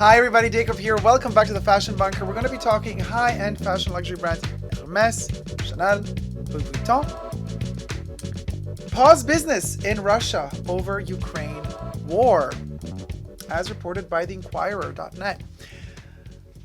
Hi everybody, Dacob here. Welcome back to the Fashion Bunker. We're going to be talking high-end fashion luxury brands Hermes, Chanel, Louis Vuitton. Pause business in Russia over Ukraine war, as reported by the Inquirer.net.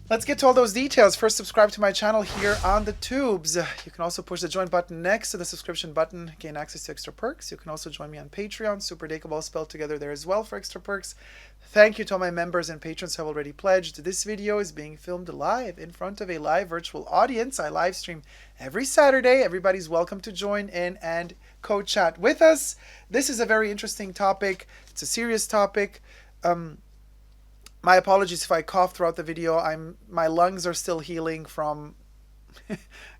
Let's get to all those details. First, subscribe to my channel here on the tubes. You can also push the join button next to the subscription button, gain access to extra perks. You can also join me on Patreon, superdacob all spelled together there as well for extra perks. Thank you to all my members and patrons who have already pledged. This video is being filmed live in front of a live virtual audience. I live stream every Saturday. Everybody's welcome to join in and co-chat with us. This is a very interesting topic. It's a serious topic. My apologies if I cough throughout the video. My lungs are still healing from,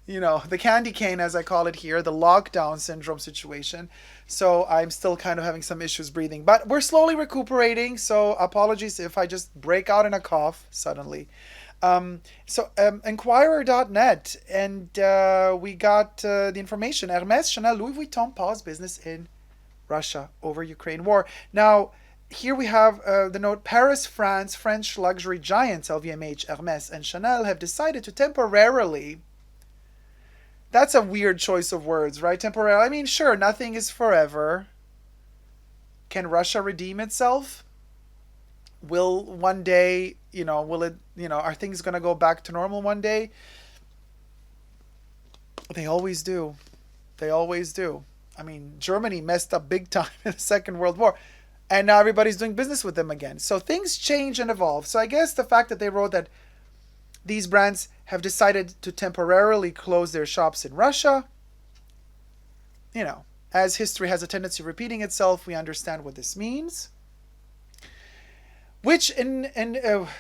the candy cane, as I call it here, the lockdown syndrome situation. So I'm still kind of having some issues breathing, but we're slowly recuperating. So apologies if I just break out in a cough suddenly. Inquirer.net, and we got the information. Hermes, Chanel, Louis Vuitton pause business in Russia over Ukraine war. Now, here we have the note: Paris, France, French luxury giants LVMH, Hermes, and Chanel have decided to temporarily. That's a weird choice of words, right? Temporarily. I mean, sure, nothing is forever. Can Russia redeem itself? Will one day, are things going to go back to normal one day? They always do. They always do. I mean, Germany messed up big time in the Second World War. And now everybody's doing business with them again. So things change and evolve. So I guess the fact that they wrote that these brands have decided to temporarily close their shops in Russia, as history has a tendency of repeating itself, we understand what this means.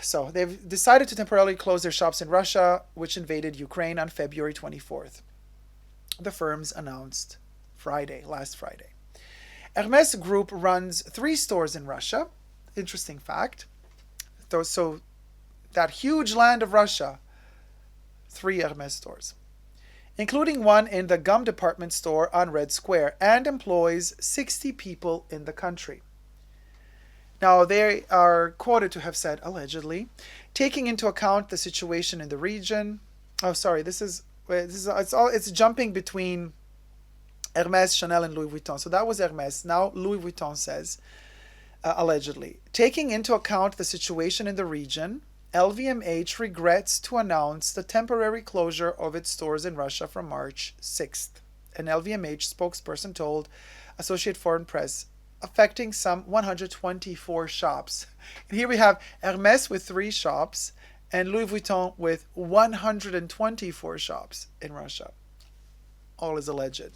So they've decided to temporarily close their shops in Russia, which invaded Ukraine on February 24th. The firms announced last Friday. Hermes Group runs 3 stores in Russia. Interesting fact. So that huge land of Russia, 3 Hermes stores, including one in the gum department store on Red Square, and employs 60 people in the country. Now, they are quoted to have said, allegedly, taking into account the situation in the region. Oh, sorry, it's jumping between Hermes, Chanel, and Louis Vuitton. So that was Hermes. Now Louis Vuitton says, allegedly, taking into account the situation in the region, LVMH regrets to announce the temporary closure of its stores in Russia from March 6th. An LVMH spokesperson told Associated Foreign Press, affecting some 124 shops. And here we have Hermes with 3 shops and Louis Vuitton with 124 shops in Russia. All is alleged.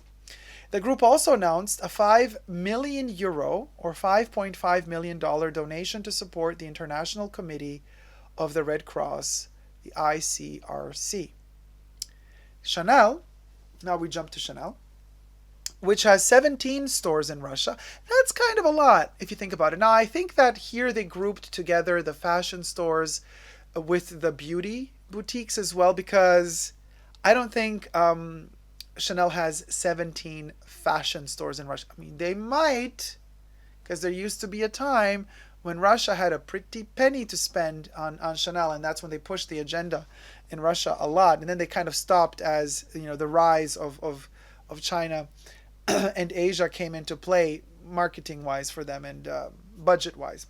The group also announced a €5 million or $5.5 million donation to support the International Committee of the Red Cross, the ICRC. Chanel, now we jump to Chanel, which has 17 stores in Russia. That's kind of a lot if you think about it. Now, I think that here they grouped together the fashion stores with the beauty boutiques as well, because I don't think Chanel has 17 fashion stores in Russia. I mean, they might, because there used to be a time when Russia had a pretty penny to spend on Chanel, and that's when they pushed the agenda in Russia a lot. And then they kind of stopped as, the rise of China and Asia came into play marketing-wise for them and budget-wise.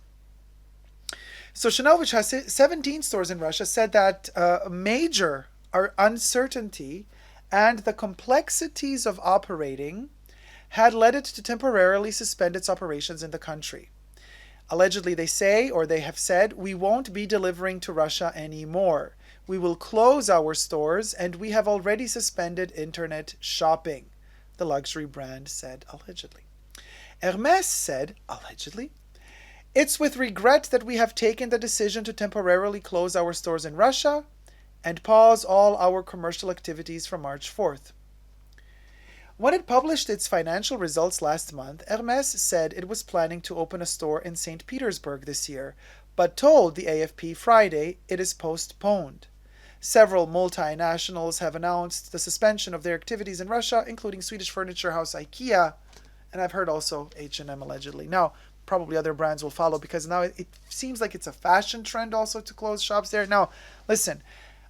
So Chanel, which has 17 stores in Russia, said that major uncertainty and the complexities of operating had led it to temporarily suspend its operations in the country. Allegedly, they have said, we won't be delivering to Russia anymore. We will close our stores, and we have already suspended internet shopping, the luxury brand said allegedly. Hermes said, allegedly, it's with regret that we have taken the decision to temporarily close our stores in Russia and pause all our commercial activities from March 4th. When it published its financial results last month, Hermes said it was planning to open a store in St. Petersburg this year, but told the AFP Friday it is postponed. Several multinationals have announced the suspension of their activities in Russia, including Swedish furniture house IKEA, and I've heard also H&M allegedly. Now, probably other brands will follow, because now it seems like it's a fashion trend also to close shops there. Now, listen,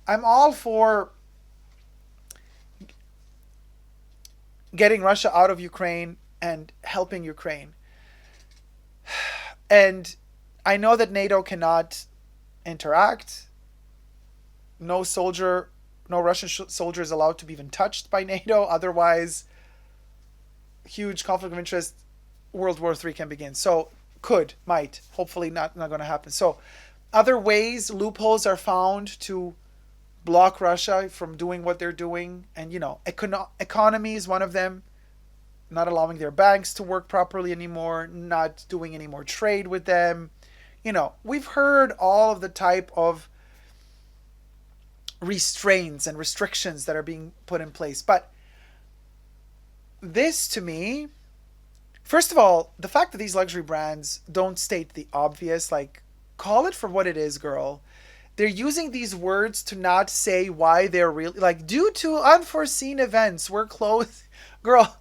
I'm all for getting Russia out of Ukraine and helping Ukraine. And I know that NATO cannot interact. No soldier, no Russian soldier is allowed to be even touched by NATO. Otherwise, huge conflict of interest, World War III can begin. So, might, hopefully not going to happen. So, other ways, loopholes are found to block Russia from doing what they're doing. And, economy is one of them. Not allowing their banks to work properly anymore, not doing any more trade with them. We've heard all of the type of restraints and restrictions that are being put in place. But this, to me, first of all, the fact that these luxury brands don't state the obvious, like, call it for what it is, girl. They're using these words to not say why they're really, like, due to unforeseen events, we're closed. Girl,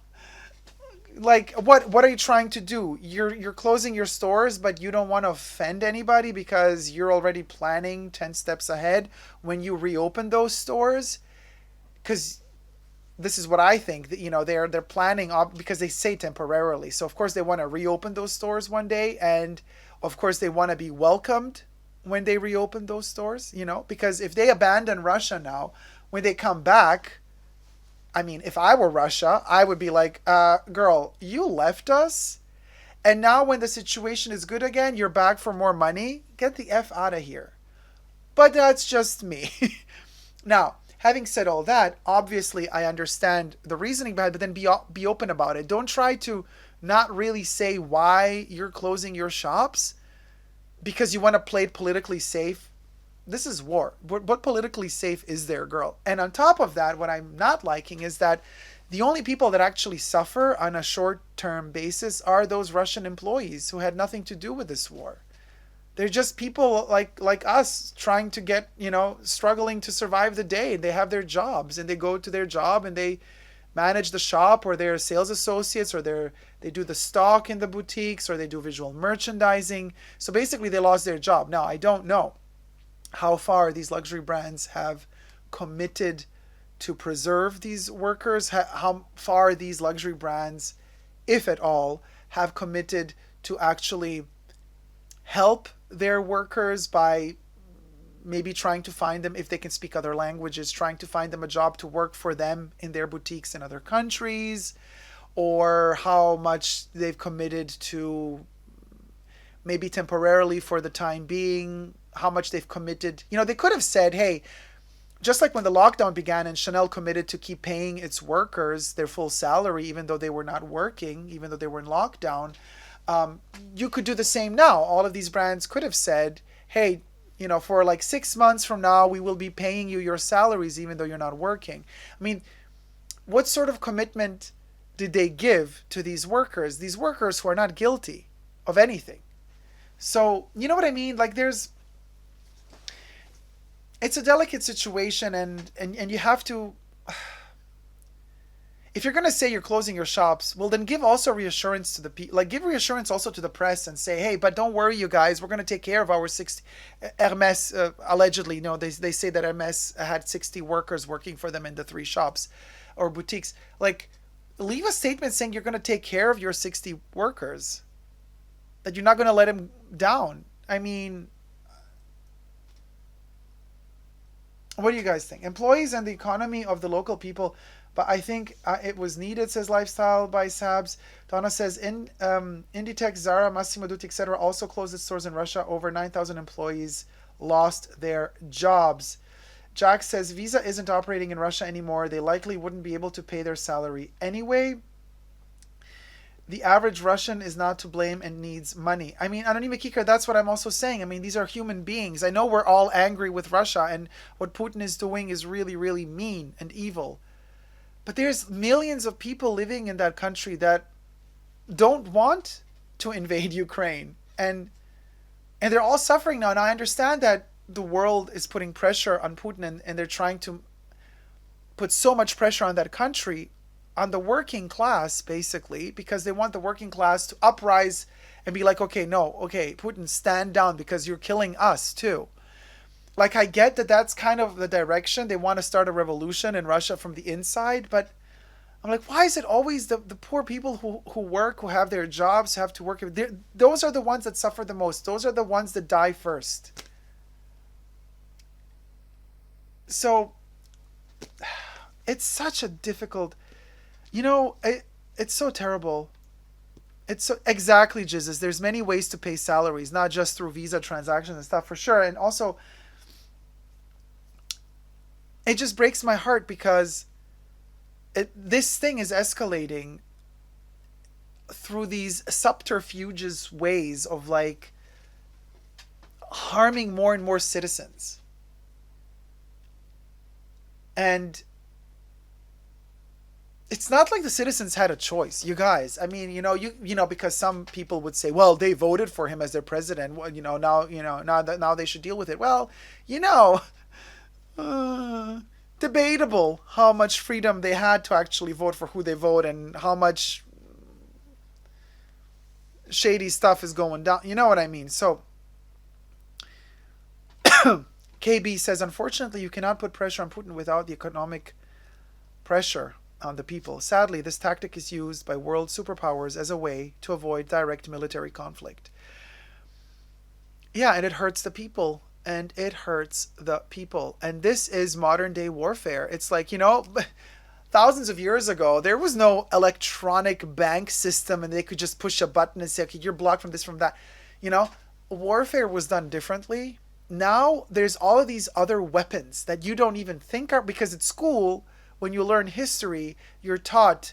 like, what are you trying to do? You're closing your stores, but you don't want to offend anybody because you're already planning 10 steps ahead when you reopen those stores? Because this is what I think, that they're planning because they say temporarily. So of course they want to reopen those stores one day, and of course they want to be welcomed when they reopen those stores, because if they abandon Russia now, when they come back, I mean, if I were Russia, I would be like, girl, you left us, and now when the situation is good again, you're back for more money. Get the F out of here. But that's just me. Now, having said all that, obviously I understand the reasoning behind it, but then be open about it. Don't try to not really say why you're closing your shops because you want to play it politically safe. This is war. What politically safe is there, girl? And on top of that, what I'm not liking is that the only people that actually suffer on a short-term basis are those Russian employees who had nothing to do with this war. They're just people like us trying to get, struggling to survive the day. They have their jobs and they go to their job and they manage the shop, or they're sales associates, or they do the stock in the boutiques, or they do visual merchandising. So basically they lost their job. Now, I don't know how far these luxury brands have committed to preserve these workers, how far these luxury brands, if at all, have committed to actually help their workers by maybe trying to find them, if they can speak other languages, trying to find them a job to work for them in their boutiques in other countries, or how much they've committed to maybe temporarily for the time being, how much they've committed. They could have said, hey, just like when the lockdown began and Chanel committed to keep paying its workers their full salary, even though they were not working, even though they were in lockdown, you could do the same now. All of these brands could have said, hey, for like 6 months from now, we will be paying you your salaries even though you're not working. I mean, what sort of commitment did they give to these workers who are not guilty of anything? So, you know what I mean? Like, it's a delicate situation, and you have to, if you're going to say you're closing your shops, well, then give also reassurance to the people, like give reassurance also to the press and say, hey, but don't worry, you guys, we're going to take care of our 60, Hermes, allegedly, they say that Hermes had 60 workers working for them in the 3 shops or boutiques. Like, leave a statement saying you're going to take care of your 60 workers, that you're not going to let them down. I mean, what do you guys think? Employees and the economy of the local people, but I think it was needed, says Lifestyle by Sabs. Donna says, Inditex, Zara, Massimo Dutti, etc. also closed its stores in Russia. Over 9,000 employees lost their jobs. Jack says, Visa isn't operating in Russia anymore. They likely wouldn't be able to pay their salary anyway. The average Russian is not to blame and needs money. I mean, Anonymous Kikar, that's what I'm also saying. I mean, these are human beings. I know we're all angry with Russia, and what Putin is doing is really, really mean and evil. But there's millions of people living in that country that don't want to invade Ukraine. And they're all suffering now. And I understand that the world is putting pressure on Putin, and they're trying to put so much pressure on that country, on the working class, basically, because they want the working class to uprise and be like, okay, no, okay, Putin, stand down because you're killing us too. Like, I get that that's kind of the direction. They want to start a revolution in Russia from the inside, but I'm like, why is it always the poor people who work, who have their jobs, who have to work? Those are the ones that suffer the most. Those are the ones that die first. So it's such a difficult, it's so terrible. It's so exactly, Jesus. There's many ways to pay salaries, not just through Visa transactions and stuff, for sure. And also, it just breaks my heart because this thing is escalating through these subterfuges ways of like harming more and more citizens. And it's not like the citizens had a choice, you guys. I mean, because some people would say, well, they voted for him as their president. Well, now they should deal with it. Well, you know, uh, debatable how much freedom they had to actually vote for who they vote and how much shady stuff is going down. You know what I mean? So KB says, unfortunately, you cannot put pressure on Putin without the economic pressure on the people. Sadly, this tactic is used by world superpowers as a way to avoid direct military conflict. Yeah, and it hurts the people. And it hurts the people. And this is modern day warfare. It's like, thousands of years ago, there was no electronic bank system and they could just push a button and say, okay, you're blocked from this, from that. Warfare was done differently. Now there's all of these other weapons that you don't even think are, because at school, when you learn history, you're taught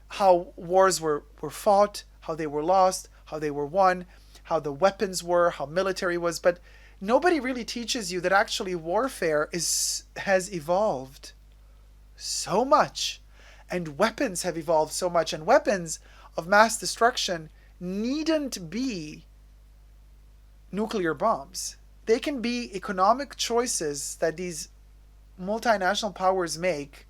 how wars were fought, how they were lost, how they were won, how the weapons were, how military was. But nobody really teaches you that actually warfare has evolved so much, and weapons have evolved so much, and weapons of mass destruction needn't be nuclear bombs. They can be economic choices that these multinational powers make,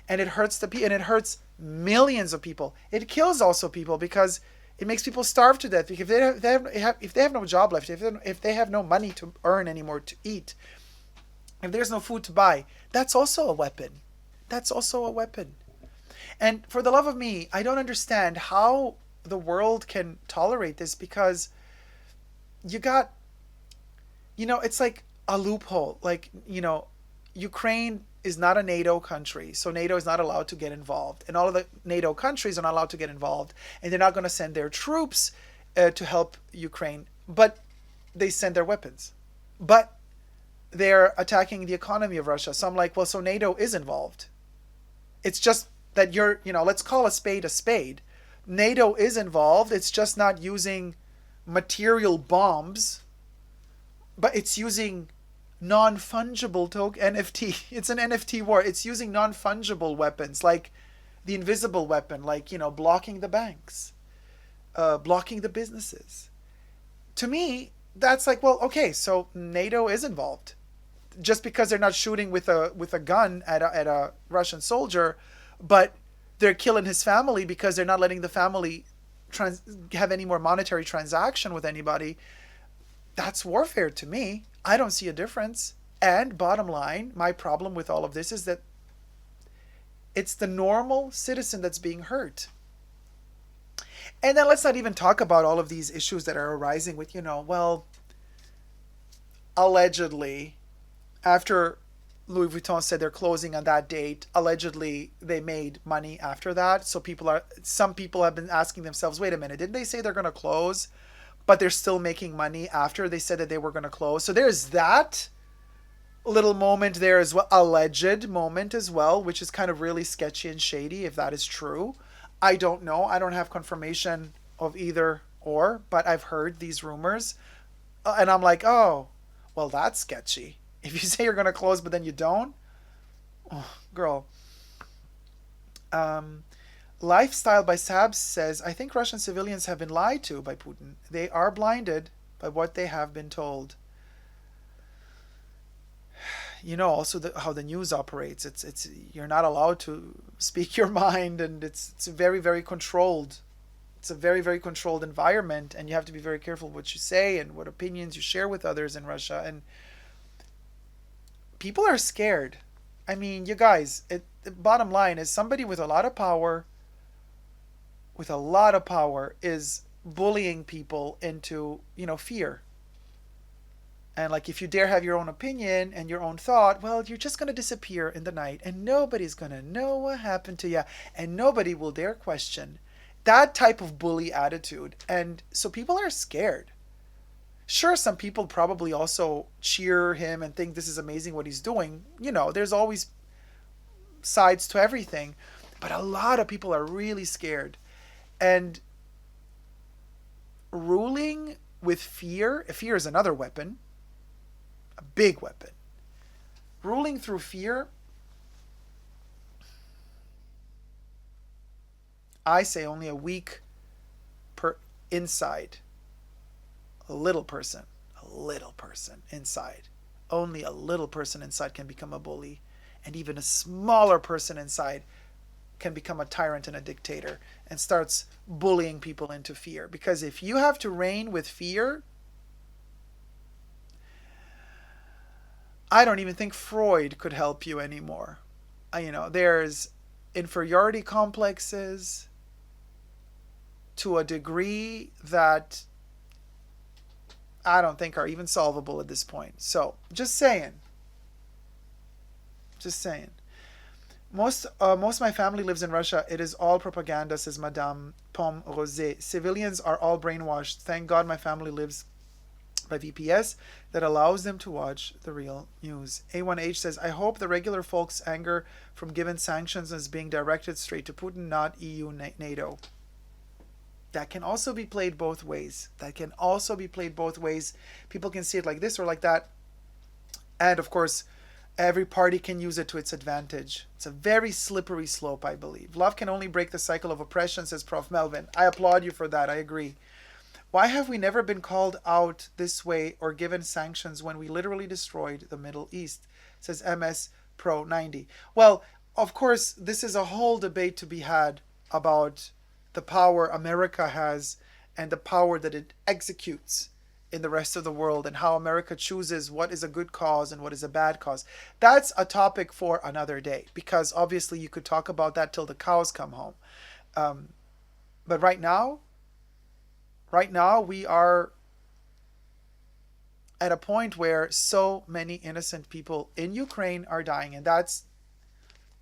and it hurts and it hurts millions of people. It kills also people because it makes people starve to death. Because if they have no job left, if they have no money to earn anymore to eat, if there's no food to buy, that's also a weapon. That's also a weapon. And for the love of me, I don't understand how the world can tolerate this, because you got, it's like a loophole. Like, Ukraine is not a NATO country, so NATO is not allowed to get involved. And all of the NATO countries are not allowed to get involved. And they're not going to send their troops to help Ukraine. But they send their weapons. But they're attacking the economy of Russia. So I'm like, well, so NATO is involved. It's just that let's call a spade a spade. NATO is involved. It's just not using material bombs, but it's using non-fungible NFT. It's an NFT war. It's using non-fungible weapons, like the invisible weapon, like, blocking the banks, blocking the businesses. To me, that's like, well, okay, so NATO is involved. Just because they're not shooting with a gun at a Russian soldier, but they're killing his family because they're not letting the family have any more monetary transaction with anybody. That's warfare to me. I don't see a difference. And bottom line, my problem with all of this is that it's the normal citizen that's being hurt. And then let's not even talk about all of these issues that are arising with, allegedly, after Louis Vuitton said they're closing on that date, allegedly they made money after that. So some people have been asking themselves, wait a minute, didn't they say they're going to close, but they're still making money after they said that they were going to close? So there's that little moment there as well, alleged moment as well, which is kind of really sketchy and shady if that is true. I don't know. I don't have confirmation of either or, but I've heard these rumors. And I'm like, oh, well, that's sketchy. If you say you're going to close, but then you don't, oh, girl. Lifestyle by Sabs says, I think Russian civilians have been lied to by Putin. They are blinded by what they have been told. Also how the news operates. It's you're not allowed to speak your mind, and it's very, very controlled. It's a very, very controlled environment, and you have to be very careful what you say and what opinions you share with others in Russia. And people are scared. I mean, you guys, the bottom line is somebody with a lot of power, is bullying people into, fear. And like, if you dare have your own opinion and your own thought, well, you're just going to disappear in the night and nobody's going to know what happened to you and nobody will dare question. That type of bully attitude. And so people are scared. Sure, some people probably also cheer him and think this is amazing what he's doing. There's always sides to everything. But a lot of people are really scared. And ruling with fear is another weapon, a big weapon. Ruling through fear, I say only a weak inside, a little person inside. Only a little person inside can become a bully, and even a smaller person inside can become a tyrant and a dictator and starts bullying people into fear. Because if you have to reign with fear, I don't even think Freud could help you anymore. There's inferiority complexes to a degree that I don't think are even solvable at this point. So, just saying. Most of my family lives in Russia. It is all propaganda, says Madame Pomme Rosé. Civilians are all brainwashed. Thank God my family lives by VPS that allows them to watch the real news. A1H says, I hope the regular folks' anger from given sanctions is being directed straight to Putin, not EU, NATO. That can also be played both ways. People can see it like this or like that. And of course, every party can use it to its advantage. It's a very slippery slope, I believe. Love can only break the cycle of oppression, says Prof. Melvin. I applaud you for that. I agree. Why have we never been called out this way or given sanctions when we literally destroyed the Middle East, says MS Pro 90. Well, of course, this is a whole debate to be had about the power America has and the power that it executes in the rest of the world, and how America chooses what is a good cause and what is a bad cause. That's a topic for another day, because obviously you could talk about that till the cows come home. But right now we are at a point where so many innocent people in Ukraine are dying. And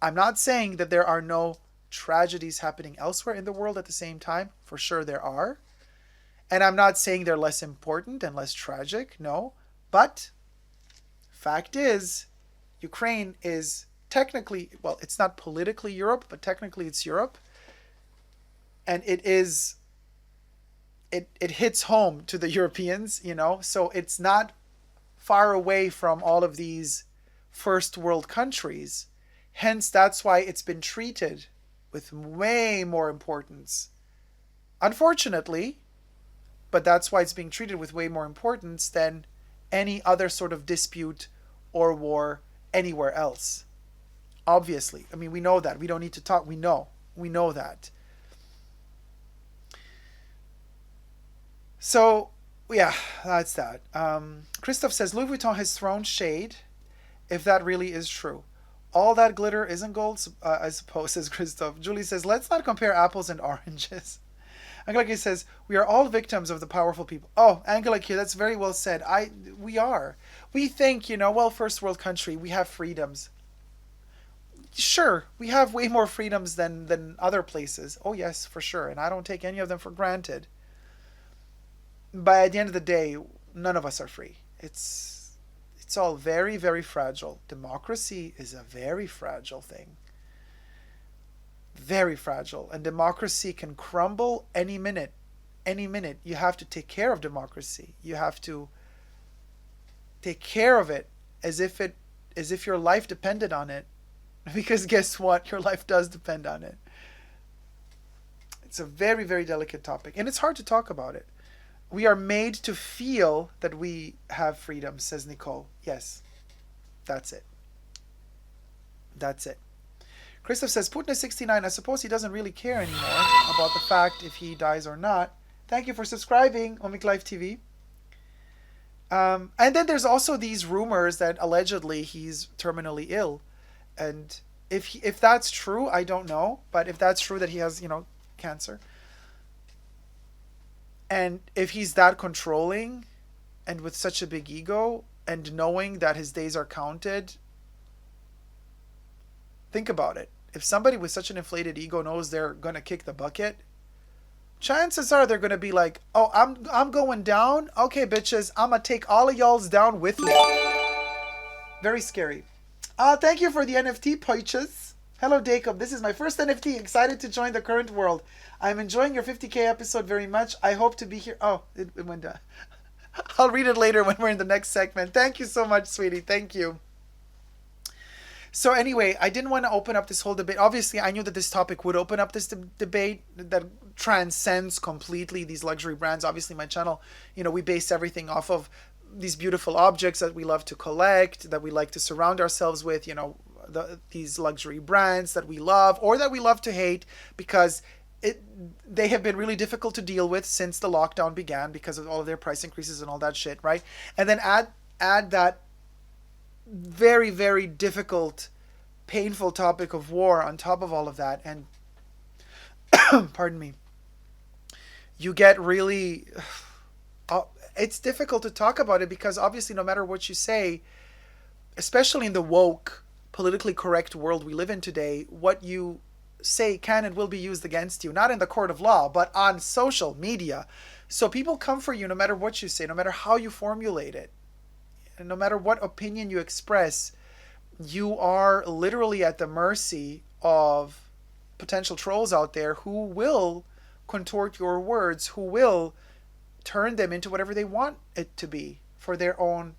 I'm not saying that there are no tragedies happening elsewhere in the world at the same time. For sure there are. And I'm not saying they're less important and less tragic, no. But fact is, Ukraine is technically, well, it's not politically Europe, but technically it's Europe. And it hits home to the Europeans, so it's not far away from all of these first world countries. Hence, that's why it's been treated with way more importance. Unfortunately, but that's why it's being treated with way more importance than any other sort of dispute or war anywhere else. Obviously. I mean, we know that. We don't need to talk. We know that. So, yeah, that's that. Christoph says, Louis Vuitton has thrown shade, if that really is true. All that glitter isn't gold, I suppose, says Christoph. Julie says, let's not compare apples and oranges. Angelique says, we are all victims of the powerful people. Oh, Angelique, that's very well said. We are. We think, well, first world country, we have freedoms. Sure, we have way more freedoms than other places. Oh, yes, for sure. And I don't take any of them for granted. But at the end of the day, none of us are free. It's all very, very fragile. Democracy is a very fragile thing. Very fragile. And democracy can crumble any minute. Any minute. You have to take care of democracy. You have to take care of it as if your life depended on it. Because guess what? Your life does depend on it. It's a very, very delicate topic. And it's hard to talk about it. We are made to feel that we have freedom, says Nicole. Yes. That's it. Christoph says, Putin is 69. I suppose he doesn't really care anymore about the fact if he dies or not. Thank you for subscribing, Omik Life TV. And then there's also these rumors that allegedly he's terminally ill. And if that's true, I don't know. But if that's true that he has, cancer. And if he's that controlling and with such a big ego and knowing that his days are counted, think about it. If somebody with such an inflated ego knows they're going to kick the bucket, chances are they're going to be like, oh, I'm going down. Okay, bitches, I'm going to take all of y'all's down with me. Very scary. Thank you for the NFT, Poiches. Hello, Dacob. This is my first NFT. Excited to join the current world. I'm enjoying your 50K episode very much. I hope to be here. Oh, it went down. I'll read it later when we're in the next segment. Thank you so much, sweetie. Thank you. So anyway, I didn't want to open up this whole debate. Obviously, I knew that this topic would open up this debate that transcends completely these luxury brands. Obviously, my channel, we base everything off of these beautiful objects that we love to collect, that we like to surround ourselves with, these luxury brands that we love or that we love to hate because they have been really difficult to deal with since the lockdown began because of all of their price increases and all that shit, right? And then add that very, very difficult, painful topic of war on top of all of that, and pardon me, you get really it's difficult to talk about it because obviously no matter what you say, especially in the woke, politically correct world we live in today, what you say can and will be used against you, not in the court of law, but on social media. So people come for you no matter what you say, no matter how you formulate it. And no matter what opinion you express, you are literally at the mercy of potential trolls out there who will contort your words, who will turn them into whatever they want it to be for their own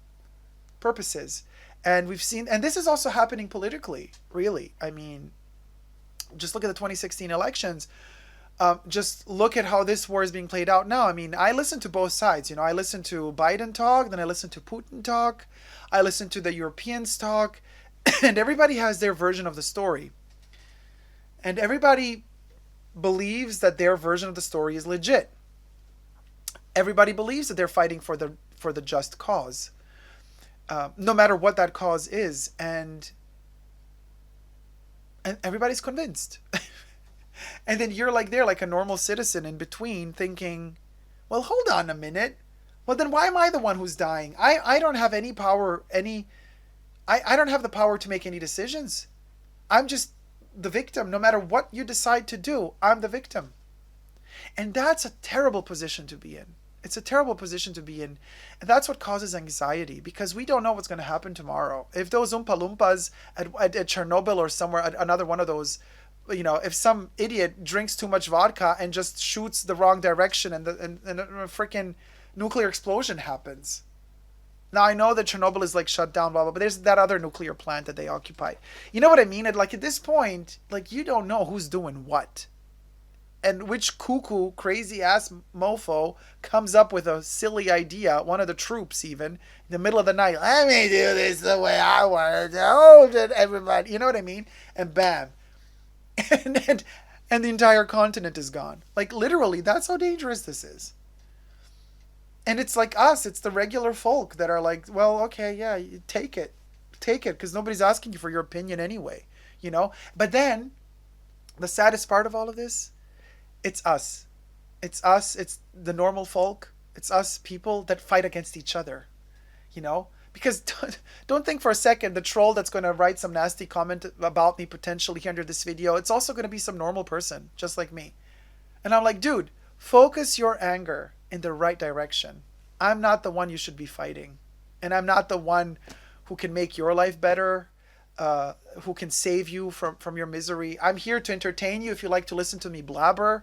purposes. And we've seen, and this is also happening politically, really. I mean, just look at the 2016 elections. Just look at how this war is being played out now. I mean, I listen to both sides. I listen to Biden talk, then I listen to Putin talk, I listen to the Europeans talk, and everybody has their version of the story. And everybody believes that their version of the story is legit. Everybody believes that they're fighting for the just cause, no matter what that cause is, and everybody's convinced. And then you're like a normal citizen in between thinking, well, hold on a minute. Well, then why am I the one who's dying? I don't have any power, I don't have the power to make any decisions. I'm just the victim. No matter what you decide to do, I'm the victim. And that's a terrible position to be in. It's a terrible position to be in. And that's what causes anxiety because we don't know what's going to happen tomorrow. If those Oompa Loompas at Chernobyl or somewhere, at another one of those, if some idiot drinks too much vodka and just shoots the wrong direction and a freaking nuclear explosion happens. Now, I know that Chernobyl is shut down, blah, blah, but there's that other nuclear plant that they occupy. You know what I mean? And at this point, you don't know who's doing what. And which cuckoo, crazy ass mofo comes up with a silly idea, one of the troops even, in the middle of the night, let me do this the way I want to hold it, everybody. You know what I mean? And bam. And the entire continent is gone. Literally, that's how dangerous this is. And it's like us, it's the regular folk that are well, okay, yeah, you take it, because nobody's asking you for your opinion anyway, But then, the saddest part of all of this, it's us. It's us, it's the normal folk, it's us people that fight against each other, Because don't think for a second the troll that's going to write some nasty comment about me potentially here under this video, it's also going to be some normal person, just like me. And I'm like, dude, focus your anger in the right direction. I'm not the one you should be fighting. And I'm not the one who can make your life better, who can save you from your misery. I'm here to entertain you if you like to listen to me blabber.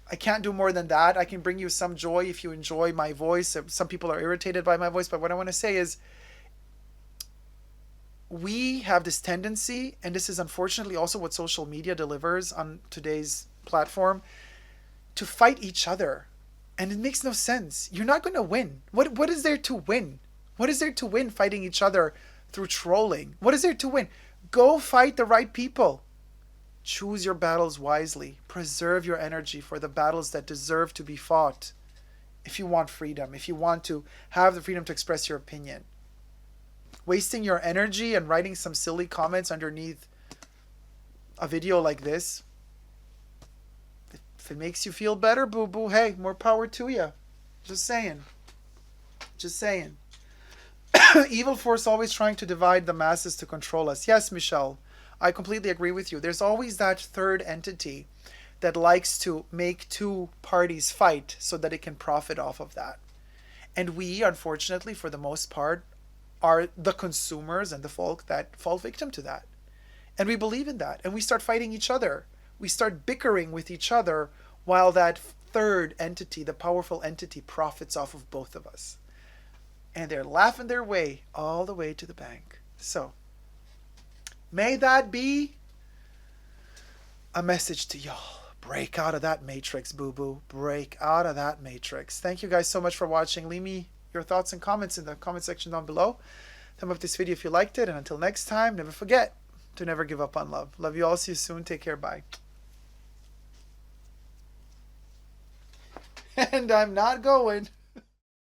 I can't do more than that. I can bring you some joy if you enjoy my voice. Some people are irritated by my voice, but what I want to say is we have this tendency, and this is unfortunately also what social media delivers on today's platform, to fight each other. And it makes no sense. You're not going to win. What is there to win? What is there to win fighting each other through trolling? What is there to win? Go fight the right people. Choose your battles wisely. Preserve your energy for the battles that deserve to be fought. If you want freedom, if you want to have the freedom to express your opinion. Wasting your energy and writing some silly comments underneath a video like this, if it makes you feel better, boo-boo, hey, more power to you. Just saying. Just saying. Evil force always trying to divide the masses to control us. Yes, Michelle, I completely agree with you. There's always that third entity that likes to make two parties fight so that it can profit off of that. And we, unfortunately, for the most part, are the consumers and the folk that fall victim to that. And we believe in that. And we start fighting each other. We start bickering with each other while that third entity, the powerful entity, profits off of both of us. And they're laughing their way all the way to the bank. So, may that be a message to y'all. Break out of that matrix, boo-boo. Break out of that matrix. Thank you guys so much for watching. Leave me your thoughts and comments in the comment section down below. Thumb up this video if you liked it. And until next time, never forget to never give up on love. Love you all. See you soon. Take care. Bye. And I'm not going.